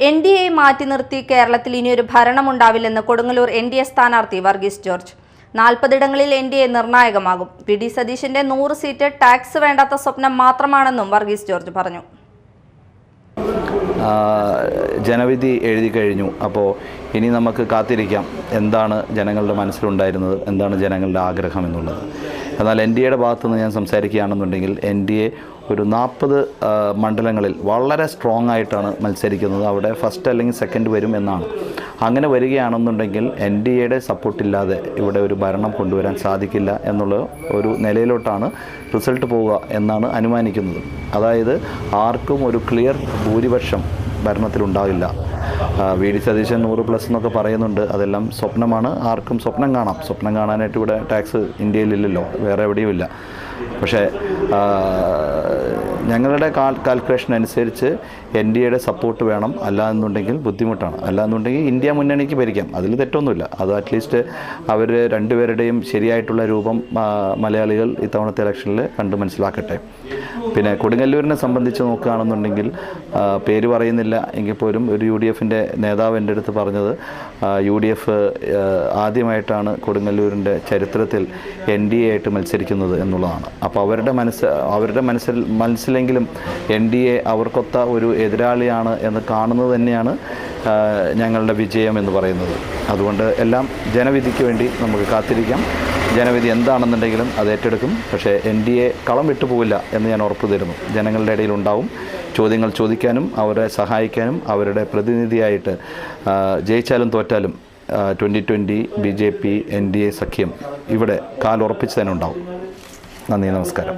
NDA മാറ്റി നിർത്തി കേരളത്തിൽ ഇനിയൊരു ഭരണമുണ്ടാവില്ലെന്ന് കൊടുങ്ങല്ലൂർ NDA സ്ഥാനാർത്ഥി വർഗീസ് ജോർജ്. 40 ഇടങ്ങളിൽ NDA നിർണായകമാകും. PD സതീശന്റെ 100 സീറ്റ് ടാക്സ് വേണ്ടാത്ത സ്വപ്നം മാത്രമാണെന്നും വർഗീസ് ജോർജ് പറഞ്ഞു. ജനവിധി എഴുതി കഴിഞ്ഞു. അപ്പോൾ ഇനി നമുക്ക് കാത്തിരിക്കാം എന്താണ് ജനങ്ങളുടെ മനസ്സിലുണ്ടായിരുന്നത്, എന്താണ് ജനങ്ങളുടെ ആഗ്രഹം എന്നുള്ളത്. എന്നാൽ NDAയുടെ ഭാഗത്തുനിന്ന് ഞാൻ സംസാരിക്കുകയാണെന്നുണ്ടെങ്കിൽ NDA ഒരു 40 മണ്ഡലങ്ങളിൽ വളരെ സ്ട്രോങ് ആയിട്ടാണ് മത്സരിക്കുന്നത്. അവിടെ ഫസ്റ്റ് അല്ലെങ്കിൽ സെക്കൻഡ് വരും എന്നാണ്. അങ്ങനെ വരികയാണെന്നുണ്ടെങ്കിൽ NDAയുടെ സപ്പോർട്ടില്ലാതെ ഇവിടെ ഒരു ഭരണം കൊണ്ടുവരാൻ സാധിക്കില്ല എന്നുള്ള ഒരു നിലയിലോട്ടാണ് റിസൾട്ട് പോവുക എന്നാണ് അനുമാനിക്കുന്നത്. അതായത് ആർക്കും ഒരു ക്ലിയർ ഭൂരിപക്ഷം ഭരണത്തിലുണ്ടാവില്ല. VD സതീശൻ 100+ എന്നൊക്കെ പറയുന്നുണ്ട്. അതെല്ലാം സ്വപ്നമാണ്. ആർക്കും സ്വപ്നം കാണാം. സ്വപ്നം കാണാനായിട്ട് ഇവിടെ ടാക്സ് ഇന്ത്യയിലില്ലല്ലോ, വേറെ എവിടെയും ഇല്ല. പക്ഷേ ഞങ്ങളുടെ കാൽക്കുലേഷൻ അനുസരിച്ച് NDAയുടെ സപ്പോർട്ട് വേണം. അല്ല എന്നുണ്ടെങ്കിൽ ബുദ്ധിമുട്ടാണ്. അല്ല എന്നുണ്ടെങ്കിൽ ഇന്ത്യ മുന്നണിക്ക് ഭരിക്കാം, അതിൽ തെറ്റൊന്നുമില്ല. അത് അറ്റ്ലീസ്റ്റ് അവർ രണ്ടുപേരുടെയും ശരിയായിട്ടുള്ള രൂപം മലയാളികൾ ഇത്തവണത്തെ ഇലക്ഷനിൽ കണ്ട് മനസ്സിലാക്കട്ടെ. പിന്നെ കൊടുങ്ങല്ലൂരിനെ സംബന്ധിച്ച് നോക്കുകയാണെന്നുണ്ടെങ്കിൽ പേര് പറയുന്നില്ല എങ്കിൽ പോലും ഒരു UDFൻ്റെ നേതാവ് എൻ്റെ അടുത്ത് പറഞ്ഞത് UDF ആദ്യമായിട്ടാണ് കൊടുങ്ങല്ലൂരിൻ്റെ ചരിത്രത്തിൽ NDA ആയിട്ട് മത്സരിക്കുന്നത് എന്നുള്ളതാണ്. അപ്പോൾ അവരുടെ മനസ്സിലെങ്കിലും NDA അവർക്കൊത്ത ഒരു എതിരാളിയാണ് എന്ന് കാണുന്നത് തന്നെയാണ് ഞങ്ങളുടെ വിജയം എന്ന് പറയുന്നത്. അതുകൊണ്ട് എല്ലാം ജനവിധിക്ക് വേണ്ടി നമുക്ക് കാത്തിരിക്കാം. ജനവിധി എന്താണെന്നുണ്ടെങ്കിലും അത് ഏറ്റെടുക്കും. പക്ഷേ NDA കളം വിട്ടുപോകില്ല എന്ന് ഞാൻ ഉറപ്പു തരുന്നു. ജനങ്ങളുടെ ഇടയിൽ ഉണ്ടാവും, ചോദ്യങ്ങൾ ചോദിക്കാനും അവരെ സഹായിക്കാനും അവരുടെ പ്രതിനിധിയായിട്ട് ജയിച്ചാലും തോറ്റാലും 2020 BJP NDA സഖ്യം ഇവിടെ കാലുറപ്പിച്ച് തന്നെ ഉണ്ടാവും. നന്ദി, നമസ്കാരം.